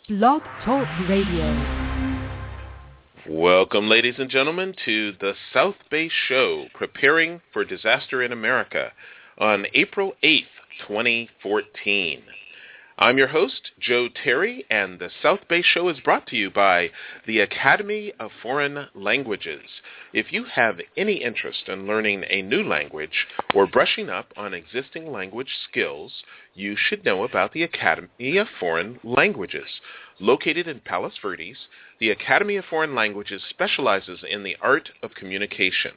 Blog Talk Radio. Welcome, ladies and gentlemen, to the South Bay Show, Preparing for Disaster in America, on April 8th, 2014. I'm your host, Joe Terry, and the South Bay Show is brought to you by the Academy of Foreign Languages. If you have any interest in learning a new language or brushing up on existing language skills, you should know about the Academy of Foreign Languages. Located in Palos Verdes, the Academy of Foreign Languages specializes in the art of communication.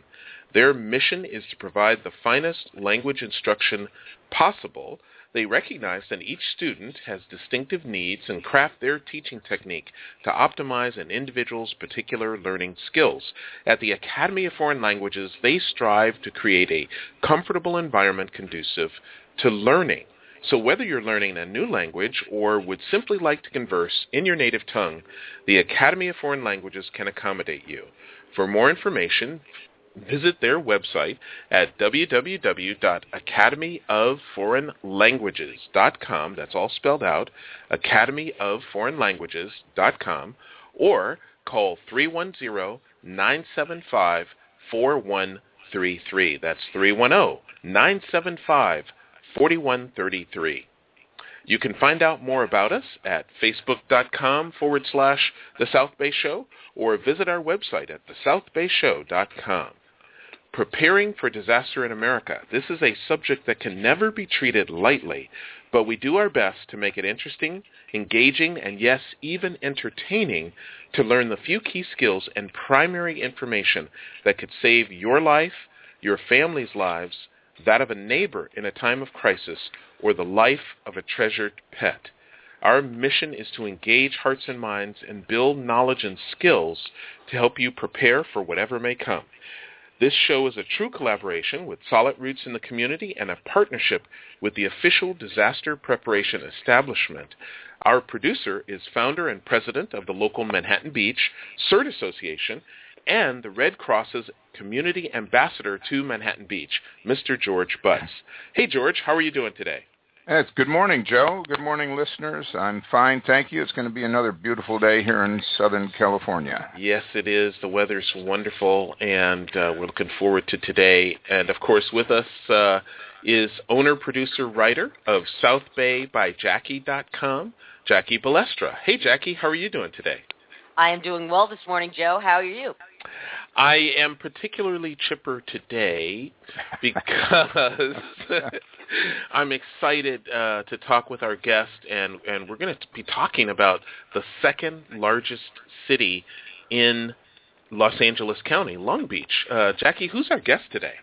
Their mission is to provide the finest language instruction possible. They recognize that each student has distinctive needs and craft their teaching technique to optimize an individual's particular learning skills. At the Academy of Foreign Languages, they strive to create a comfortable environment conducive to learning. So whether you're learning a new language or would simply like to converse in your native tongue, the Academy of Foreign Languages can accommodate you. For more information, visit their website at www.academyofforeignlanguages.com, that's all spelled out, academyofforeignlanguages.com, or call 310-975-4133. That's 310-975-4133. You can find out more about us at facebook.com/The South Bay Show or visit our website at thesouthbayshow.com. Preparing for disaster in America. This is a subject that can never be treated lightly, but we do our best to make it interesting, engaging, and yes, even entertaining to learn the few key skills and primary information that could save your life, your family's lives, that of a neighbor in a time of crisis, or the life of a treasured pet. Our mission is to engage hearts and minds and build knowledge and skills to help you prepare for whatever may come. This show is a true collaboration with solid roots in the community and a partnership with the official disaster preparation establishment. Our producer is founder and president of the local Manhattan Beach CERT Association and the Red Cross's community ambassador to Manhattan Beach, Mr. George Butts. Hey, George, how are you doing today? It's good morning, Joe. Good morning, listeners. I'm fine, thank you. It's going to be another beautiful day here in Southern California. Yes, it is. The weather's wonderful, and we're looking forward to today. And, of course, with us is owner, producer, writer of SouthBayByJackie.com, Jackie Balestra. Hey, Jackie, how are you doing today? I am doing well this morning, Joe. How are you? I am particularly chipper today because I'm excited to talk with our guest, and we're going to be talking about the second largest city in Los Angeles County, Long Beach. Jackie, who's our guest today?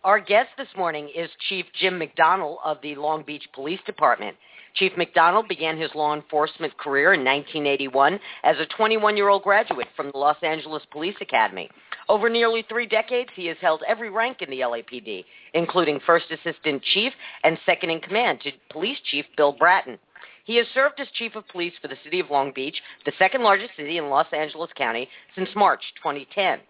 Our guest this morning is Chief Jim McDonnell of the Long Beach Police Department. Chief McDonnell began his law enforcement career in 1981 as a 21-year-old graduate from the Los Angeles Police Academy. Over nearly 3 decades, he has held every rank in the LAPD, including First Assistant Chief and Second in Command to Police Chief Bill Bratton. He has served as Chief of Police for the City of Long Beach, the second largest city in Los Angeles County, since March 2010.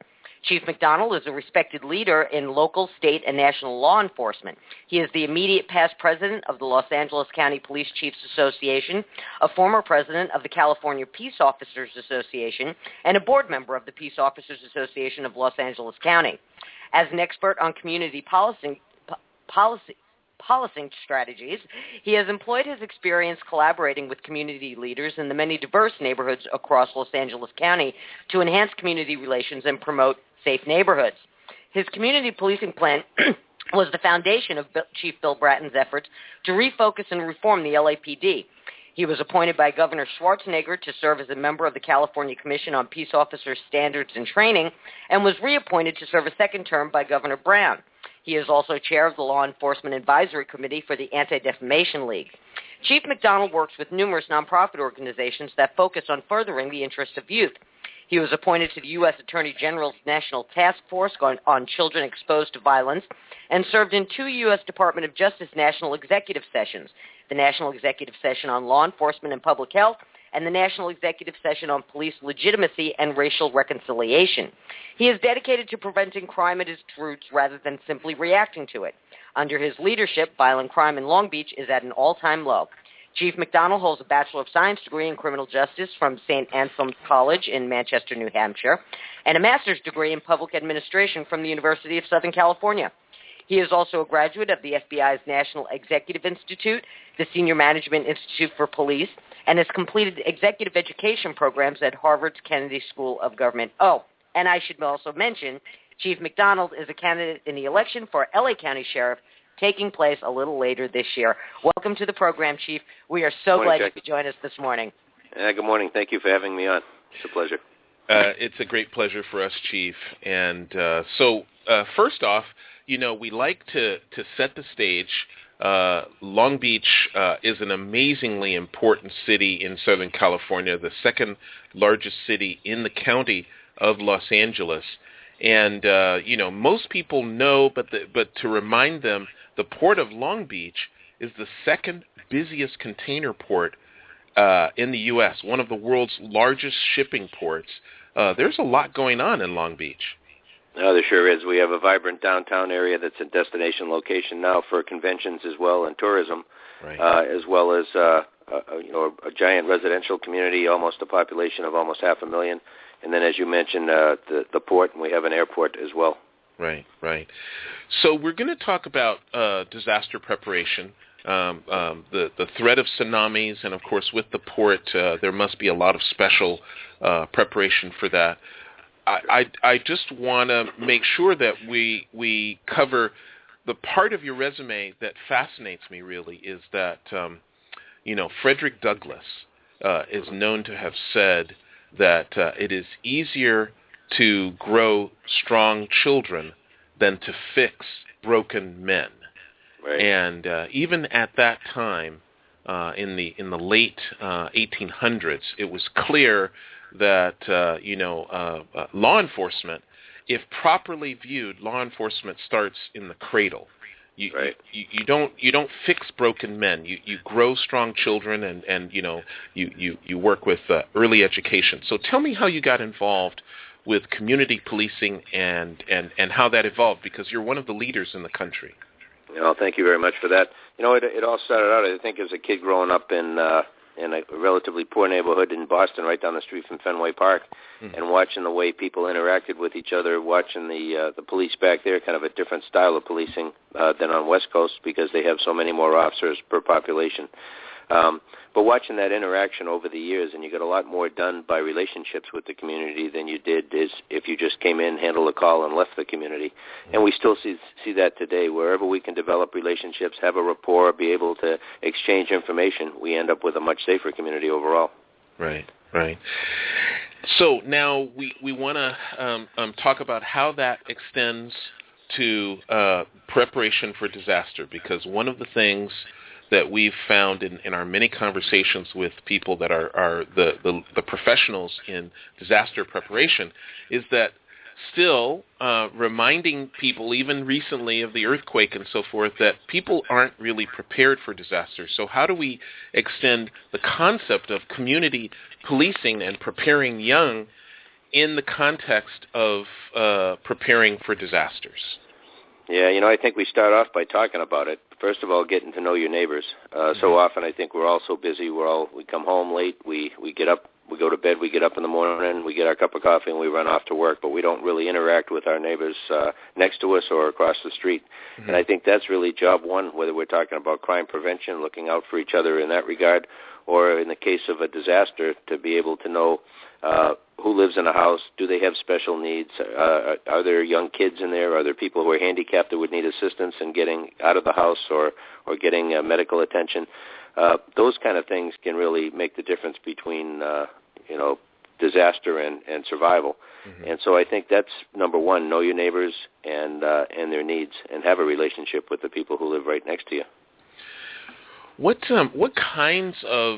Chief McDonnell is a respected leader in local, state, and national law enforcement. He is the immediate past president of the Los Angeles County Police Chiefs Association, a former president of the California Peace Officers Association, and a board member of the Peace Officers Association of Los Angeles County. As an expert on community policing strategies, he has employed his experience collaborating with community leaders in the many diverse neighborhoods across Los Angeles County to enhance community relations and promote safe neighborhoods. His community policing plan was the foundation of Chief Bill Bratton's efforts to refocus and reform the LAPD. He was appointed by Governor Schwarzenegger to serve as a member of the California Commission on Peace Officer Standards and Training and was reappointed to serve a second term by Governor Brown. He is also chair of the Law Enforcement Advisory Committee for the Anti-Defamation League. Chief McDonnell works with numerous nonprofit organizations that focus on furthering the interests of youth. He was appointed to the U.S. Attorney General's National Task Force on Children Exposed to Violence and served in 2 U.S. Department of Justice National Executive Sessions, the National Executive Session on Law Enforcement and Public Health and the National Executive Session on Police Legitimacy and Racial Reconciliation. He is dedicated to preventing crime at its roots rather than simply reacting to it. Under his leadership, violent crime in Long Beach is at an all-time low. Chief McDonnell holds a Bachelor of Science degree in Criminal Justice from St. Anselm's College in Manchester, New Hampshire, and a master's degree in Public Administration from the University of Southern California. He is also a graduate of the FBI's National Executive Institute, the Senior Management Institute for Police, and has completed executive education programs at Harvard's Kennedy School of Government. Oh, and I should also mention, Chief McDonnell is a candidate in the election for LA County Sheriff, taking place a little later this year. Welcome to the program, Chief. We are so glad you could join us this morning. Good morning. Thank you for having me on. It's a pleasure. It's a great pleasure for us, Chief. And so first off, we like to set the stage. Long Beach is an amazingly important city in Southern California, the second largest city in the county of Los Angeles. And, most people know, but to remind them, the port of Long Beach is the second busiest container port in the U.S., one of the world's largest shipping ports. There's a lot going on in Long Beach. No, there sure is. We have a vibrant downtown area that's a destination location now for conventions as well and tourism, right. As well as a giant residential community, almost a population of almost 500,000. And then, as you mentioned, the port, and we have an airport as well. Right. So we're going to talk about disaster preparation, the threat of tsunamis, and, of course, with the port, there must be a lot of special preparation for that. I just want to make sure that we cover the part of your resume that fascinates me, really, is that, Frederick Douglass is known to have said that it is easier to grow strong children than to fix broken men. Right. And even at that time, in the late 1800s, it was clear that law enforcement, if properly viewed, law enforcement starts in the cradle. You don't fix broken men. You grow strong children, and you work with early education. So tell me how you got involved with community policing and how that evolved, because you're one of the leaders in the country. Thank you very much for that. It all started out, I think, as a kid growing up in a relatively poor neighborhood in Boston, right down the street from Fenway Park, and watching the way people interacted with each other, watching the police back there, kind of a different style of policing than on West Coast because they have so many more officers per population. But watching that interaction over the years, and you got a lot more done by relationships with the community than you did if you just came in, handled a call, and left the community. And we still see that today. Wherever we can develop relationships, have a rapport, be able to exchange information, we end up with a much safer community overall. Right. So now we want to talk about how that extends to preparation for disaster, because one of the things that we've found in our many conversations with people that are the professionals in disaster preparation is that still reminding people, even recently of the earthquake and so forth, that people aren't really prepared for disaster. So how do we extend the concept of community policing and preparing young in the context of preparing for disasters? Yeah, I think we start off by talking about it. First of all, getting to know your neighbors. So often I think we're all so busy. We come home late. We get up. We go to bed. We get up in the morning. We get our cup of coffee and we run off to work. But we don't really interact with our neighbors next to us or across the street. Mm-hmm. And I think that's really job one, whether we're talking about crime prevention, looking out for each other in that regard, or in the case of a disaster, to be able to know who lives in a house. Do they have special needs? Are there young kids in there? Are there people who are handicapped that would need assistance in getting out of the house or getting medical attention? Those kind of things can really make the difference between disaster and survival. Mm-hmm. And so I think that's number one: know your neighbors and their needs, and have a relationship with the people who live right next to you. What kinds of,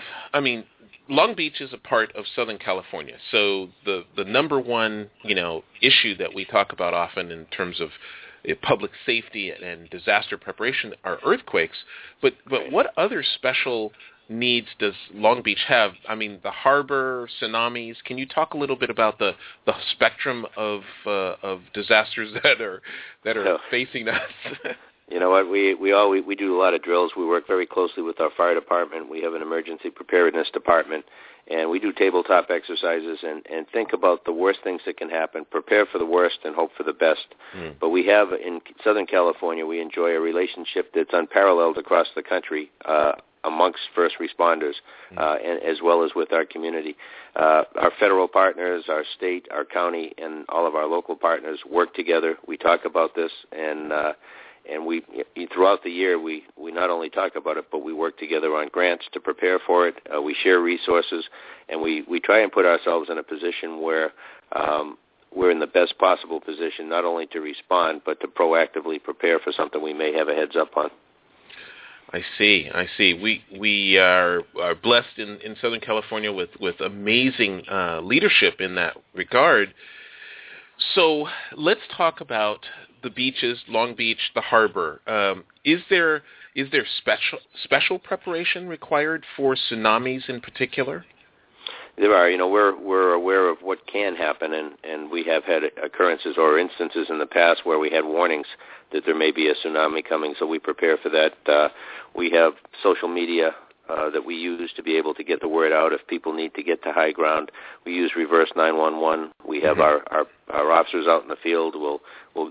Long Beach is a part of Southern California, so the number one, issue that we talk about often in terms of public safety and disaster preparation are earthquakes, but what other special needs does Long Beach have? The harbor, tsunamis. Can you talk a little bit about the spectrum of disasters that are facing us? You know what? We do a lot of drills. We work very closely with our fire department. We have an emergency preparedness department, and we do tabletop exercises and think about the worst things that can happen, prepare for the worst, and hope for the best. But we have, in Southern California, we enjoy a relationship that's unparalleled across the country amongst first responders, and as well as with our community. Our federal partners, our state, our county, and all of our local partners work together. We talk about this, and we throughout the year we not only talk about it, but we work together on grants to prepare for it. We share resources, and we try and put ourselves in a position where we're in the best possible position, not only to respond, but to proactively prepare for something we may have a heads up on. I see. We are blessed in Southern California with amazing leadership in that regard. So let's talk about the beaches, Long Beach, the harbor. Is there special preparation required for tsunamis in particular? There are. We're aware of what can happen, and we have had occurrences or instances in the past where we had warnings that there may be a tsunami coming, so we prepare for that. We have social media that we use to be able to get the word out if people need to get to high ground. We use reverse 911. We have our officers out in the field. We'll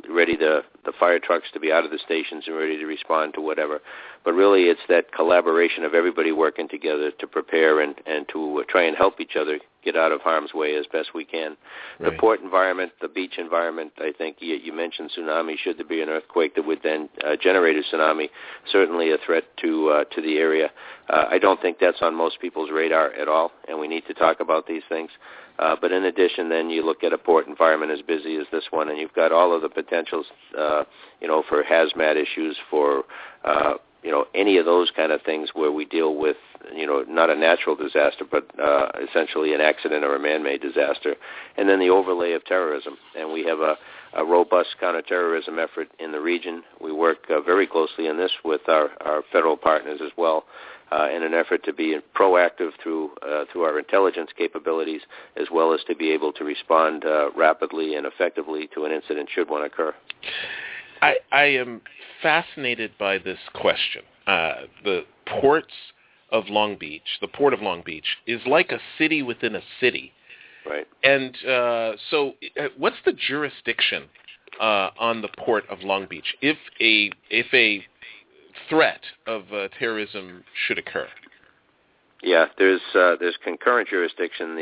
ready the fire trucks to be out of the stations and ready to respond to whatever. But really, it's that collaboration of everybody working together to prepare and to try and help each other get out of harm's way as best we can. Right. The port environment, the beach environment, I think you mentioned tsunami. Should there be an earthquake that would then generate a tsunami, certainly a threat to the area. I don't think that's on most people's radar at all, and we need to talk about these things. But in addition, then you look at a port environment as busy as this one, and you've got all of the potentials, for hazmat issues, for any of those kind of things where we deal with, not a natural disaster, but essentially an accident or a man-made disaster. And then the overlay of terrorism. And we have a robust counterterrorism effort in the region. We work very closely in this with our federal partners as well, in an effort to be proactive through our intelligence capabilities, as well as to be able to respond rapidly and effectively to an incident should one occur. I am fascinated by this question. The port of Long Beach is like a city within a city. Right. And so what's the jurisdiction on the port of Long Beach if a threat of terrorism should occur? Yeah, there's concurrent jurisdiction.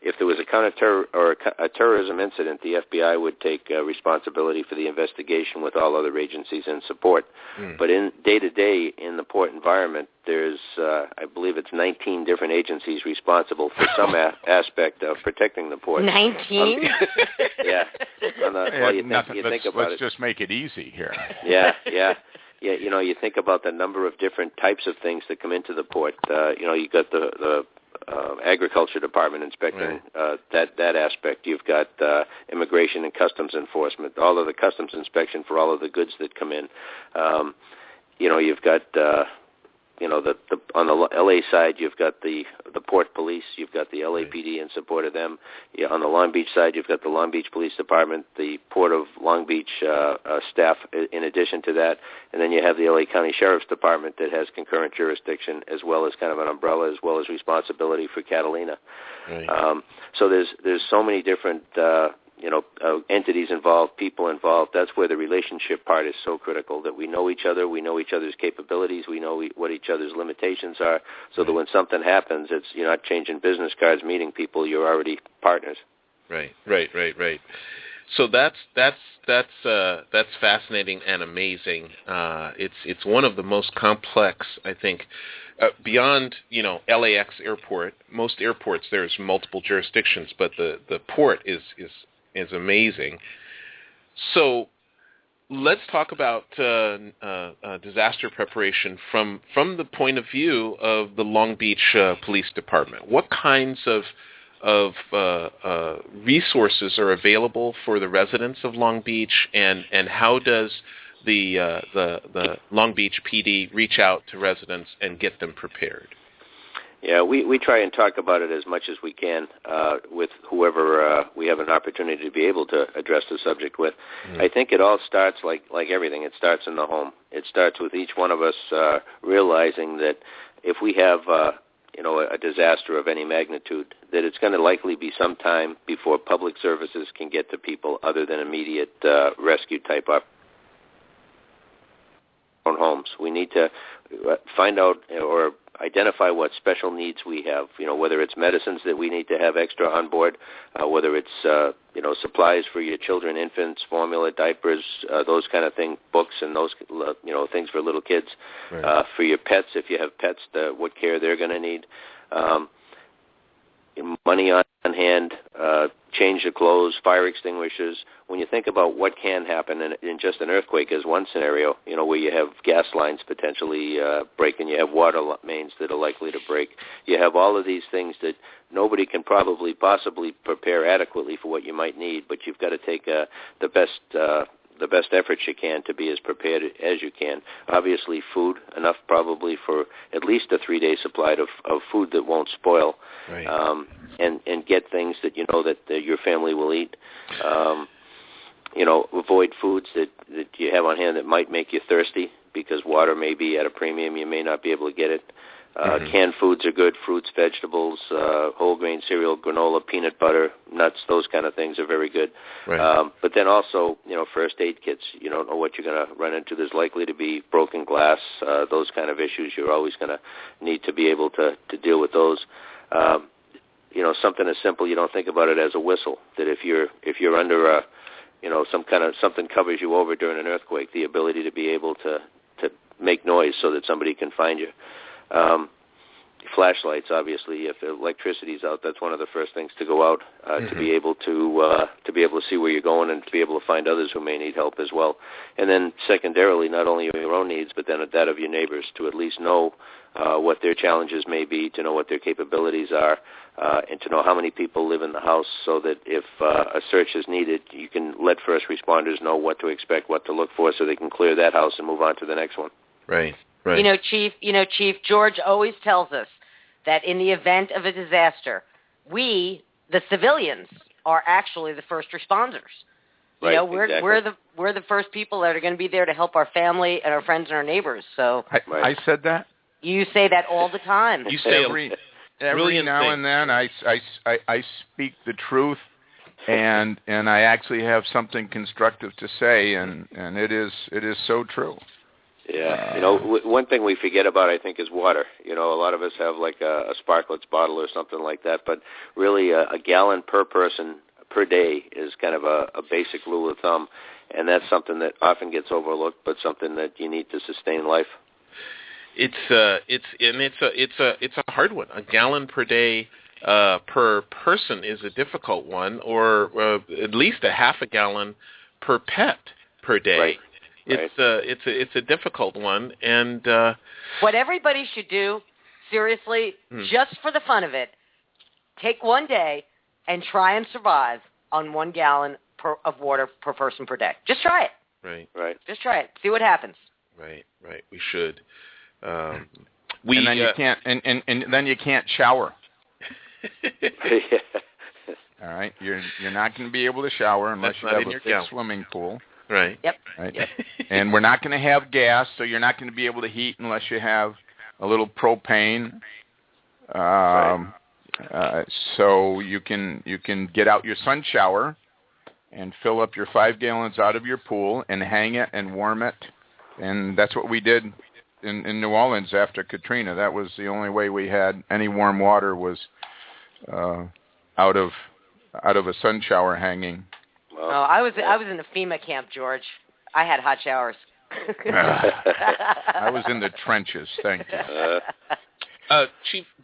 If there was a terrorism incident, the FBI would take responsibility for the investigation with all other agencies in support. But in day-to-day in the port environment, there's I believe it's 19 different agencies responsible for some aspect of protecting the port. 19? Yeah. You think about it. Let's just make it easy here. Yeah. Yeah, you think about the number of different types of things that come into the port. You got the agriculture department inspecting that aspect. You've got immigration and customs enforcement, all of the customs inspection for all of the goods that come in. You've got on the LA side, you've got the port police, you've got the LAPD in support of them. On the Long Beach side, you've got the Long Beach Police Department, the Port of Long Beach staff in addition to that, and then you have the LA County Sheriff's Department that has concurrent jurisdiction as well as kind of an umbrella as well as responsibility for Catalina. Right. So there's so many different entities involved, people involved. That's where the relationship part is so critical, that we know each other, we know each other's capabilities, we know what each other's limitations are, so that when something happens, you're not changing business cards, meeting people, you're already partners. Right. So that's fascinating and amazing. It's one of the most complex, I think. Beyond LAX airport, most airports there's multiple jurisdictions, but the port is amazing. So let's talk about disaster preparation from the point of view of the Long Beach Police Department. What kinds of resources are available for the residents of Long Beach, and how does the Long Beach PD reach out to residents and get them prepared? Yeah, we try and talk about it as much as we can with whoever we have an opportunity to be able to address the subject with. I think it all starts like everything. It starts in the home. It starts with each one of us realizing that if we have a disaster of any magnitude, that it's going to likely be some time before public services can get to people other than immediate rescue type own homes. We need to find out or identify what special needs we have, whether it's medicines that we need to have extra on board, whether it's, supplies for your children, infants, formula, diapers, those kind of things, books and those, things for little kids, right. For your pets, if you have pets, what care they're going to need, money on hand, change of clothes, fire extinguishers. When you think about what can happen in just an earthquake as one scenario, where you have gas lines potentially breaking, you have water mains that are likely to break, you have all of these things that nobody can possibly prepare adequately for what you might need, but you've got to take the best efforts you can to be as prepared as you can. Obviously, food, enough probably for at least a 3-day supply of food that won't spoil, right. And get things that that your family will eat. Avoid foods that you have on hand that might make you thirsty because water may be at a premium. You may not be able to get it. Canned foods are good. Fruits, vegetables, whole grain cereal, granola, peanut butter, nuts, those kind of things are very good. Right. But then also, first aid kits. You don't know what you're going to run into. There's likely to be broken glass, those kind of issues. You're always going to need to be able to deal with those. Something as simple, you don't think about it as a whistle, that if you're under something covers you over during an earthquake, the ability to be able to make noise so that somebody can find you. Flashlights, obviously, if electricity's out, that's one of the first things to go out to be able to see where you're going and to be able to find others who may need help as well. And then secondarily, not only your own needs, but then that of your neighbors, to at least know what their challenges may be, to know what their capabilities are, and to know how many people live in the house, so that if a search is needed, you can let first responders know what to expect, what to look for, so they can clear that house and move on to the next one. Right. Right. Chief, George always tells us that in the event of a disaster, we, the civilians, are actually the first responders. Right, We're the first people that are going to be there to help our family and our friends and our neighbors. So I said that. You say that all the time. You say every now and then I speak the truth, and I actually have something constructive to say, and it is so true. Yeah, one thing we forget about, I think, is water. A lot of us have like a Sparkletts bottle or something like that, but really a gallon per person per day is kind of a basic rule of thumb, and that's something that often gets overlooked, but something that you need to sustain life. It's a hard one. A gallon per day per person is a difficult one, or at least a half a gallon per pet per day. Right. It's a difficult one, and what everybody should do, seriously, just for the fun of it, take one day and try and survive on 1 gallon of water per person per day. Just try it. Right. Just try it. See what happens. Right. We should. And then you can't, and then you can't shower. All right, you're not going to be able to shower unless you have a big swimming pool. Right. Yep. Right. Yep. And we're not going to have gas, so you're not going to be able to heat unless you have a little propane. So you can get out your sun shower and fill up your 5 gallons out of your pool and hang it and warm it. And that's what we did in New Orleans after Katrina. That was the only way we had any warm water, was out of a sun shower hanging. Oh, I was in the FEMA camp, George. I had hot showers. I was in the trenches. Thank you.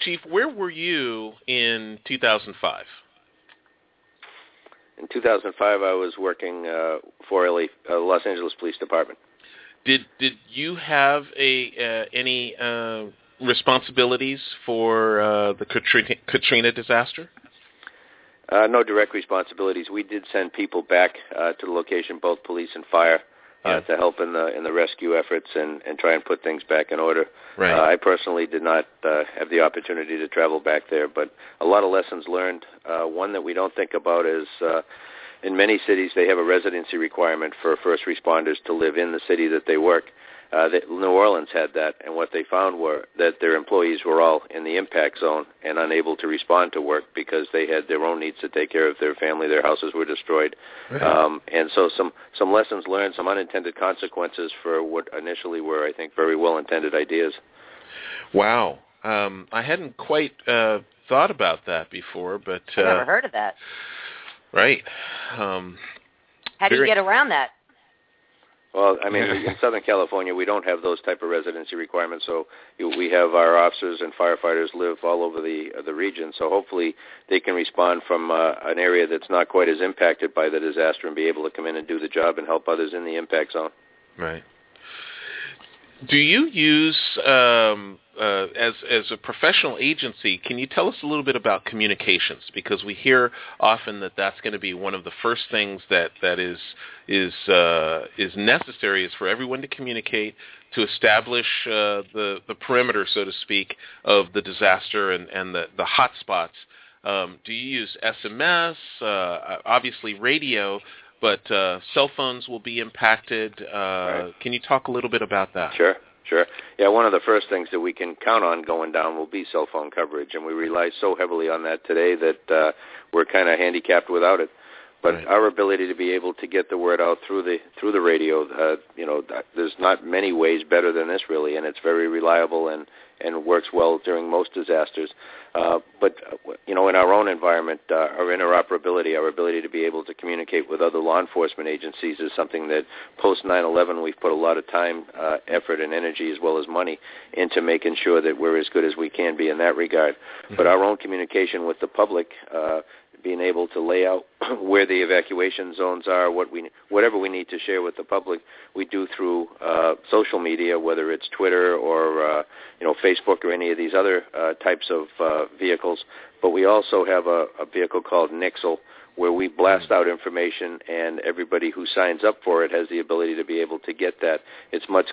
Chief, where were you in 2005? In 2005, I was working for Los Angeles Police Department. Did you have any responsibilities for the Katrina disaster? No direct responsibilities. We did send people back to the location, both police and fire, to help in the rescue efforts and try and put things back in order. Right. I personally did not have the opportunity to travel back there, but a lot of lessons learned. One that we don't think about is in many cities they have a residency requirement for first responders to live in the city that they work. New Orleans had that, and what they found were that their employees were all in the impact zone and unable to respond to work because they had their own needs to take care of their family. Their houses were destroyed. Right. And so some lessons learned, some unintended consequences for what initially were, I think, very well-intended ideas. Wow. I hadn't quite thought about that before, but... I never heard of that. Right. How do you get around that? Well, I mean, in Southern California, we don't have those type of residency requirements, so we have our officers and firefighters live all over the region, so hopefully they can respond from an area that's not quite as impacted by the disaster and be able to come in and do the job and help others in the impact zone. Right. Do you use, as a professional agency, can you tell us a little bit about communications? Because we hear often that that's going to be one of the first things that is necessary is for everyone to communicate to establish the perimeter, so to speak, of the disaster and the hot spots. Do you use SMS, obviously radio, but cell phones will be impacted. Right. Can you talk a little bit about that? Sure. Yeah, one of the first things that we can count on going down will be cell phone coverage, and we rely so heavily on that today that we're kind of handicapped without it. But Right. Our ability to be able to get the word out through the radio, there's not many ways better than this, really, and it's very reliable and works well during most disasters. But in our own environment, our interoperability, our ability to be able to communicate with other law enforcement agencies is something that post 9/11 we've put a lot of time, effort, and energy as well as money into making sure that we're as good as we can be in that regard. Mm-hmm. But our own communication with the public, being able to lay out where the evacuation zones are, whatever we need to share with the public, we do through social media, whether it's Twitter or Facebook or any of these other types of vehicles. But we also have a vehicle called Nixle, where we blast out information, and everybody who signs up for it has the ability to be able to get that. It's much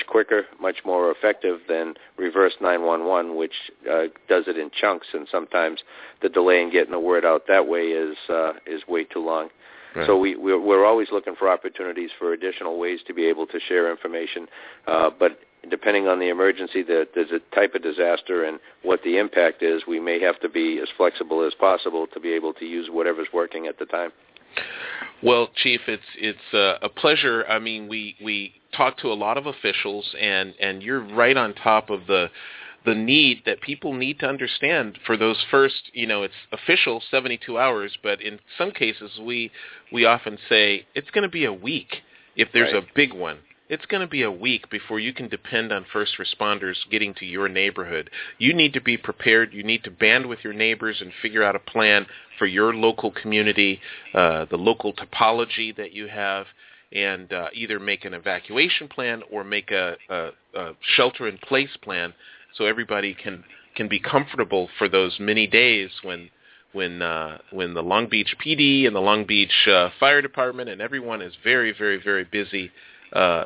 quicker, much more effective than reverse 911, which does it in chunks, and sometimes the delay in getting the word out that way is way too long. Right. So we're always looking for opportunities for additional ways to be able to share information, but depending on the emergency, the type of disaster and what the impact is, we may have to be as flexible as possible to be able to use whatever's working at the time. Well, Chief, it's a pleasure. I mean, we talk to a lot of officials, and you're right on top of the need that people need to understand for those first, it's official 72 hours, but in some cases we often say it's going to be a week if there's Right. a big one. It's going to be a week before you can depend on first responders getting to your neighborhood. You need to be prepared. You need to band with your neighbors and figure out a plan for your local community, the local topology that you have, and either make an evacuation plan or make a shelter-in-place plan so everybody can be comfortable for those many days when the Long Beach PD and the Long Beach Fire Department and everyone is very, very, very busy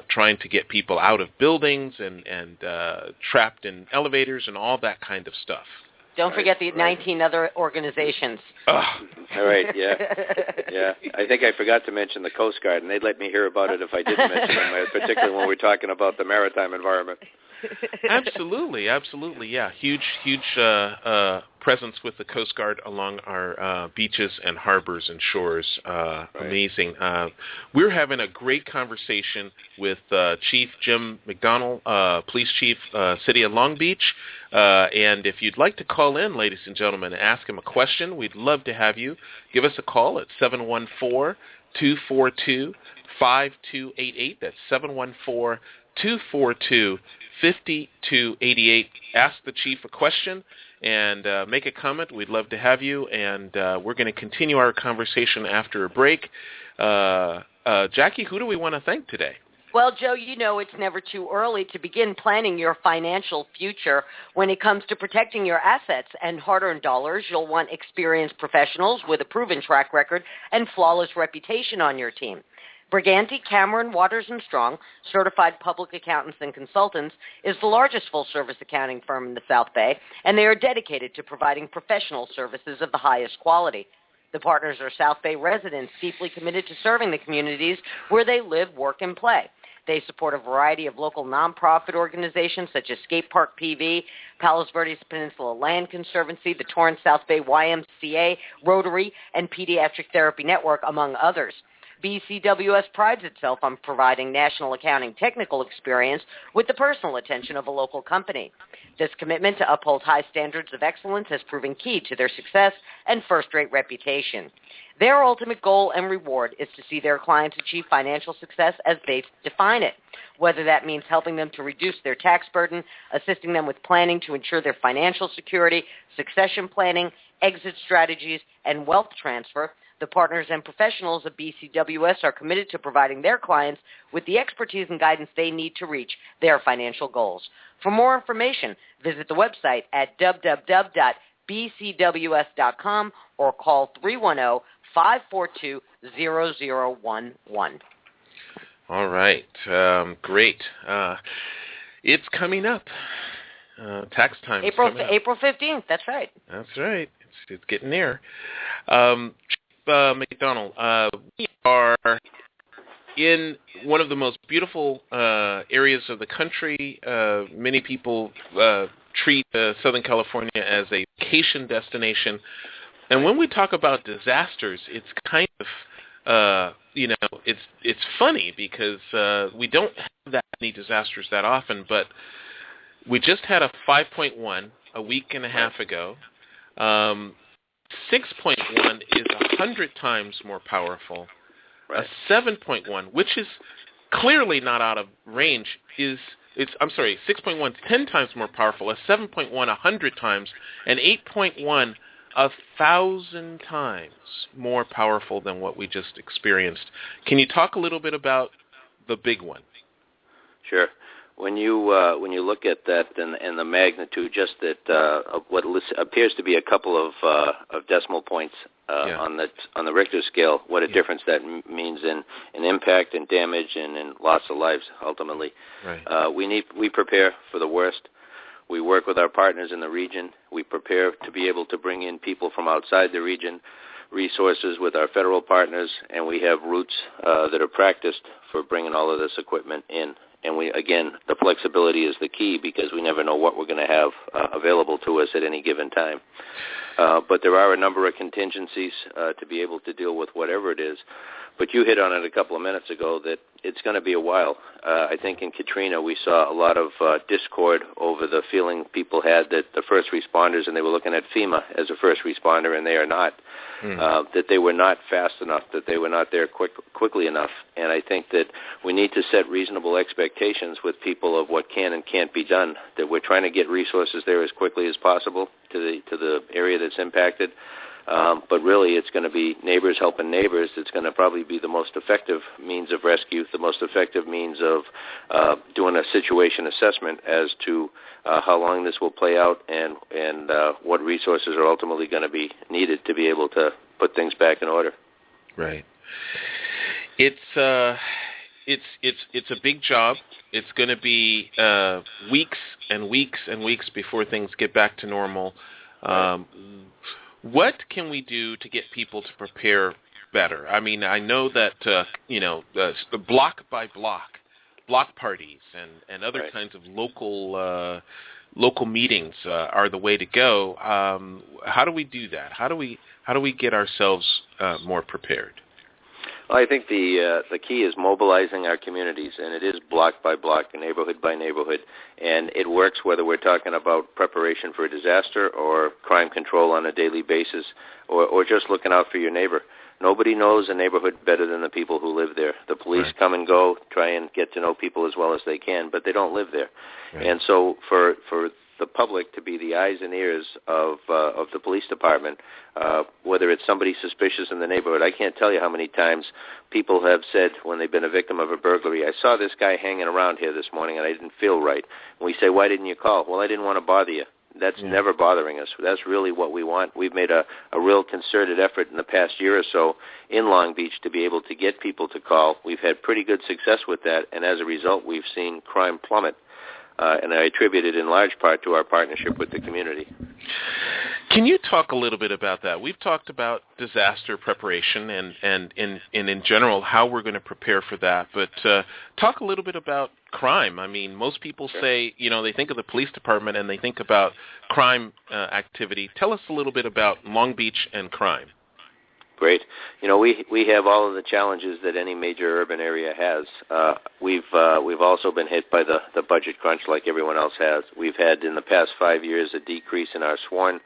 trying to get people out of buildings and trapped in elevators and all that kind of stuff. Don't forget the 19 other organizations. All right, yeah. I think I forgot to mention the Coast Guard, and they'd let me hear about it if I didn't mention them, particularly when we're talking about the maritime environment. Absolutely, yeah. Huge presence with the Coast Guard along our beaches and harbors and shores. Right. Amazing. We're having a great conversation with Chief Jim McDonnell, Police Chief, City of Long Beach. And if you'd like to call in, ladies and gentlemen, and ask him a question, we'd love to have you. Give us a call at 714-242-5288. That's 714-242-5288. Ask the Chief a question and make a comment. We'd love to have you, and we're going to continue our conversation after a break. Jackie, who do we want to thank today? Well, Joe, it's never too early to begin planning your financial future when it comes to protecting your assets and hard-earned dollars. You'll want experienced professionals with a proven track record and flawless reputation on your team. Briganti, Cameron, Waters & Strong, Certified Public Accountants and Consultants, is the largest full-service accounting firm in the South Bay, and they are dedicated to providing professional services of the highest quality. The partners are South Bay residents deeply committed to serving the communities where they live, work, and play. They support a variety of local nonprofit organizations such as Skate Park PV, Palos Verdes Peninsula Land Conservancy, the Torrance South Bay YMCA, Rotary, and Pediatric Therapy Network, among others. BCWS prides itself on providing national accounting technical experience with the personal attention of a local company. This commitment to uphold high standards of excellence has proven key to their success and first-rate reputation. Their ultimate goal and reward is to see their clients achieve financial success as they define it, whether that means helping them to reduce their tax burden, assisting them with planning to ensure their financial security, succession planning, exit strategies, and wealth transfer. The partners and professionals of BCWS are committed to providing their clients with the expertise and guidance they need to reach their financial goals. For more information, visit the website at www.bcws.com or call 310-542-0011. All right. Great. It's coming up. Tax time. April 15th. That's right. That's right. It's getting near. McDonnell, we are in one of the most beautiful areas of the country. Many people treat Southern California as a vacation destination. And when we talk about disasters, it's kind of, it's funny because we don't have that many disasters that often, but we just had a 5.1 a week and a half ago. 6.1 is 100 times more powerful. Right. A 7.1, which is clearly not out of range, 6.1 10 times more powerful. A 7.1 100 times, and 8.1 1,000 times more powerful than what we just experienced. Can you talk a little bit about the big one? Sure. When you look at that and the magnitude, just that of what appears to be a couple of decimal points on the Richter scale, what a difference that means in impact and damage and in loss of lives ultimately. Right. We prepare for the worst. We work with our partners in the region. We prepare to be able to bring in people from outside the region, resources with our federal partners, and we have routes that are practiced for bringing all of this equipment in. And the flexibility is the key because we never know what we're going to have available to us at any given time. But there are a number of contingencies to be able to deal with whatever it is. But you hit on it a couple of minutes ago that it's going to be a while. I think in Katrina we saw a lot of discord over the feeling people had that the first responders, and they were looking at FEMA as a first responder, and they are not. That they were not fast enough, that they were not there quickly enough. And I think that we need to set reasonable expectations with people of what can and can't be done, that we're trying to get resources there as quickly as possible to the area that's impacted. But really it's going to be neighbors helping neighbors. It's going to probably be the most effective means of rescue, the most effective means of doing a situation assessment as to how long this will play out and what resources are ultimately going to be needed to be able to put things back in order. Right. It's a big job. It's going to be weeks and weeks and weeks before things get back to normal. What can we do to get people to prepare better? I mean, I know that the block by block parties and other right. kinds of local meetings are the way to go. How do we do that? How do we get ourselves more prepared? Well, I think the key is mobilizing our communities, and it is block by block, neighborhood by neighborhood, and it works whether we're talking about preparation for a disaster or crime control on a daily basis or just looking out for your neighbor. Nobody knows a neighborhood better than the people who live there. The police right. come and go, try and get to know people as well as they can, but they don't live there. Right. And so for the public to be the eyes and ears of the police department, whether it's somebody suspicious in the neighborhood. I can't tell you how many times people have said when they've been a victim of a burglary, I saw this guy hanging around here this morning and I didn't feel right. And we say, why didn't you call? Well, I didn't want to bother you. That's never bothering us. That's really what we want. We've made a real concerted effort in the past year or so in Long Beach to be able to get people to call. We've had pretty good success with that, and as a result, we've seen crime plummet. And I attribute it in large part to our partnership with the community. Can you talk a little bit about that? We've talked about disaster preparation and in general how we're going to prepare for that, but talk a little bit about crime. I mean, most people say, they think of the police department and they think about crime activity. Tell us a little bit about Long Beach and crime. Great. We have all of the challenges that any major urban area has. We've also been hit by the budget crunch like everyone else has. We've had in the past 5 years a decrease in our sworn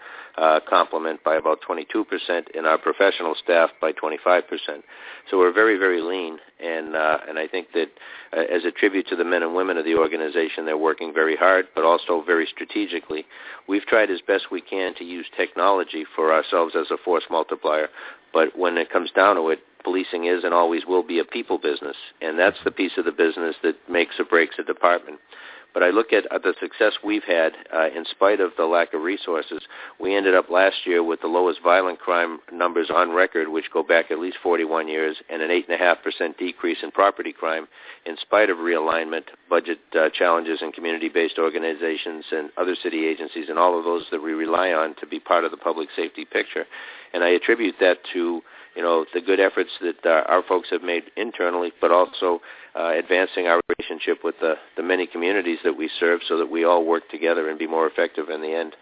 complement by about 22% and our professional staff by 25%. So we're very, very lean, and I think that as a tribute to the men and women of the organization, they're working very hard, but also very strategically. We've tried as best we can to use technology for ourselves as a force multiplier. But when it comes down to it, policing is and always will be a people business, and that's the piece of the business that makes or breaks a department. But I look at the success we've had in spite of the lack of resources. We ended up last year with the lowest violent crime numbers on record, which go back at least 41 years, and an 8.5% decrease in property crime in spite of realignment, budget challenges in community-based organizations and other city agencies and all of those that we rely on to be part of the public safety picture. And I attribute that to the good efforts that our folks have made internally, but also advancing our relationship with the many communities that we serve so that we all work together and be more effective in the end.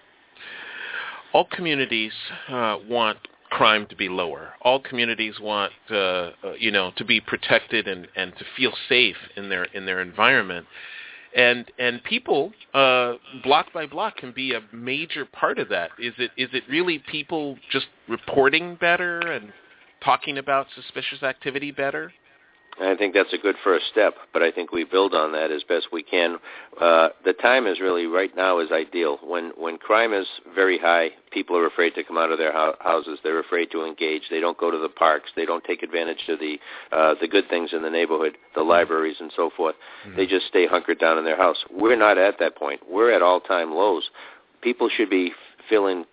All communities want crime to be lower. All communities want to be protected and to feel safe in their environment. And people, block by block, can be a major part of that. Is it really people just reporting better and talking about suspicious activity better? I think that's a good first step, but I think we build on that as best we can. The time is really right now is ideal. When crime is very high, people are afraid to come out of their houses. They're afraid to engage. They don't go to the parks. They don't take advantage of the good things in the neighborhood, the libraries and so forth. Mm-hmm. They just stay hunkered down in their house. We're not at that point. We're at all-time lows. People should be feeling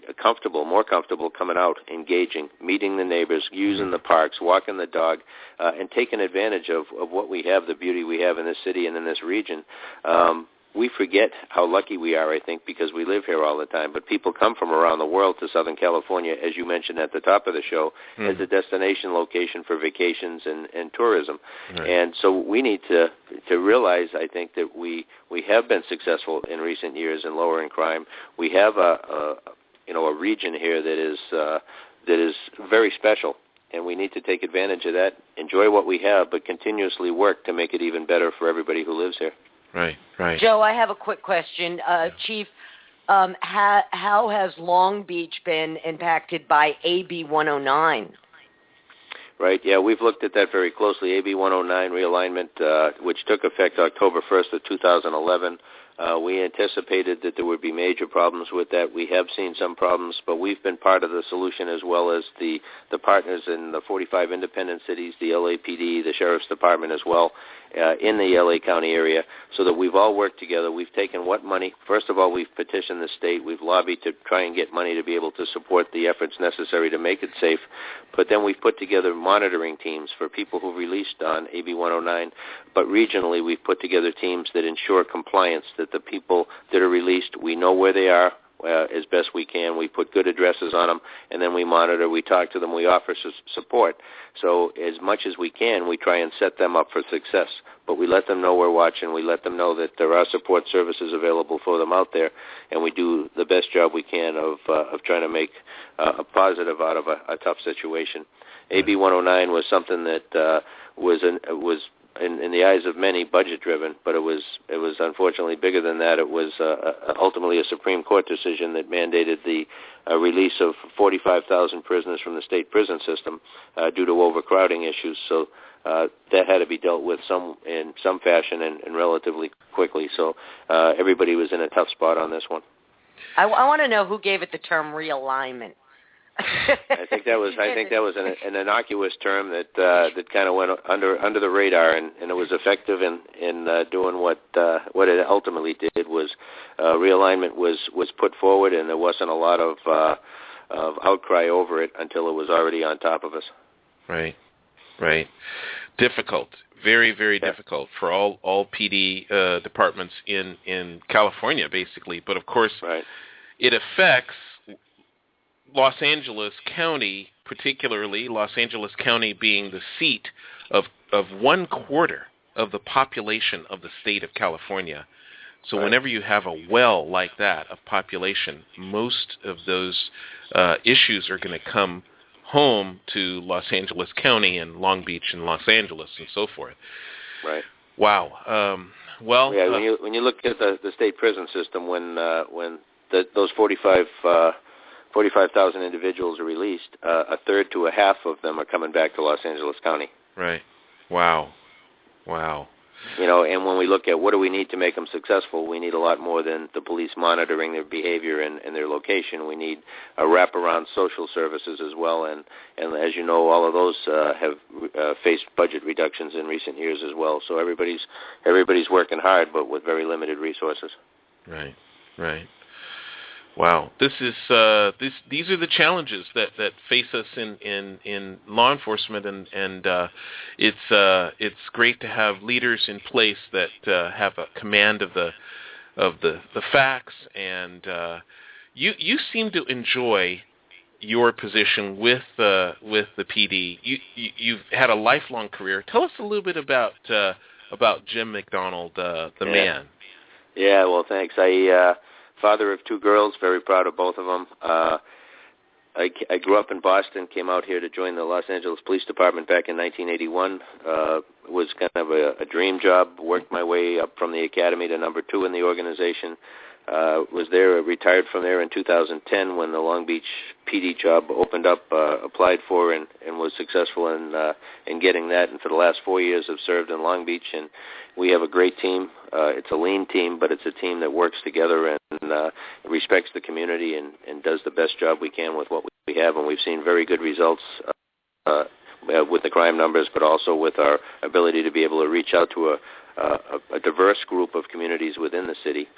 more comfortable coming out, engaging, meeting the neighbors, using the parks, walking the dog, and taking advantage of what we have, the beauty we have in this city and in this region. We forget how lucky we are, I think, because we live here all the time. But people come from around the world to Southern California, as you mentioned at the top of the show, as a destination location for vacations and tourism. Right. And so we need to realize, I think, that we have been successful in recent years in lowering crime. We have a region here that is very special. And we need to take advantage of that, enjoy what we have, but continuously work to make it even better for everybody who lives here. Right. Joe, I have a quick question. Chief, how has Long Beach been impacted by AB 109? Right, yeah, we've looked at that very closely. AB 109 realignment, which took effect October 1st of 2011. We anticipated that there would be major problems with that. We have seen some problems, but we've been part of the solution as well as the partners in the 45 independent cities, the LAPD, the Sheriff's Department as well, in the LA County area, so that we've all worked together. We've taken what money? First of all, we've petitioned the state. We've lobbied to try and get money to be able to support the efforts necessary to make it safe. But then we've put together monitoring teams for people who released on AB 109. But regionally, we've put together teams that ensure compliance, that the people that are released, we know where they are as best we can. We put good addresses on them, and then we monitor, we talk to them, we offer support. So as much as we can, we try and set them up for success. But we let them know we're watching. We let them know that there are support services available for them out there, and we do the best job we can of trying to make a positive out of a tough situation. AB 109 was something that was in the eyes of many, budget-driven, but it was unfortunately bigger than that. It was ultimately a Supreme Court decision that mandated the release of 45,000 prisoners from the state prison system due to overcrowding issues. So that had to be dealt with in some fashion and relatively quickly. So everybody was in a tough spot on this one. I want to know who gave it the term realignment. I think that was an innocuous term that kind of went under the radar, and it was effective in doing what it ultimately did was realignment was put forward, and there wasn't a lot of outcry over it until it was already on top of us. Right. Difficult, very, very difficult for all PD departments in California, basically. But of course, it affects Los Angeles County, particularly Los Angeles County being the seat of 1/4 of the population of the state of California. So whenever you have a well like that of population, most of those issues are going to come home to Los Angeles County and Long Beach and Los Angeles and so forth. Right. Wow. When you look at the state prison system, when those 45,000 individuals are released, a third to a half of them are coming back to Los Angeles County. Right. Wow. And when we look at what do we need to make them successful, we need a lot more than the police monitoring their behavior and their location. We need a wraparound social services as well, and as you know, all of those have faced budget reductions in recent years as well. So everybody's working hard, but with very limited resources. Right. Wow, these are the challenges that face us in law enforcement, and it's great to have leaders in place that have a command of the facts, and you seem to enjoy your position with the PD. You've had a lifelong career. Tell us a little bit about Jim McDonnell, the man. Yeah, well, thanks. Father of 2 girls, very proud of both of them. I grew up in Boston, came out here to join the Los Angeles Police Department back in 1981. It was kind of a dream job, worked my way up from the academy to number 2 in the organization. Was there, retired from there in 2010 when the Long Beach PD job opened up, applied for and was successful in getting that. And for the last 4 years have served in Long Beach, and we have a great team. It's a lean team, but it's a team that works together and respects the community and does the best job we can with what we have. And we've seen very good results with the crime numbers, but also with our ability to be able to reach out to a diverse group of communities within the city.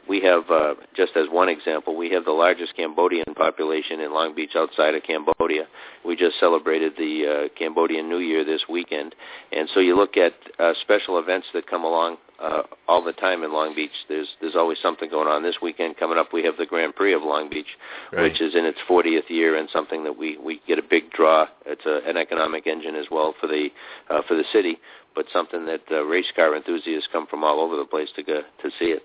We have, just as one example, we have the largest Cambodian population in Long Beach outside of Cambodia. We just celebrated the Cambodian New Year this weekend. And so you look at special events that come along all the time in Long Beach. There's always something going on. This weekend coming up, we have the Grand Prix of Long Beach, which is in its 40th year, and something that we get a big draw. It's an economic engine as well for the city, but something that race car enthusiasts come from all over the place to see it.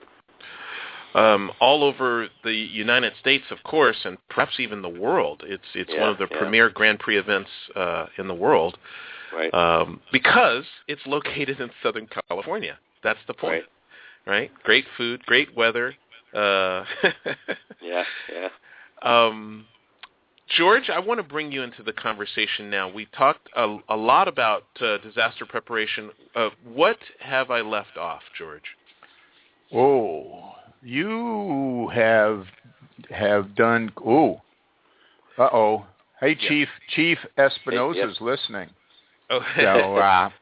All over the United States, of course, and perhaps even the world. It's one of the premier Grand Prix events in the world, because it's located in Southern California. That's the point, right? Great food, great weather. George, I want to bring you into the conversation now. We talked a lot about disaster preparation. What have I left off, George? Oh, you have done. Oh, hey, Chief Espinosa's listening. Oh, so our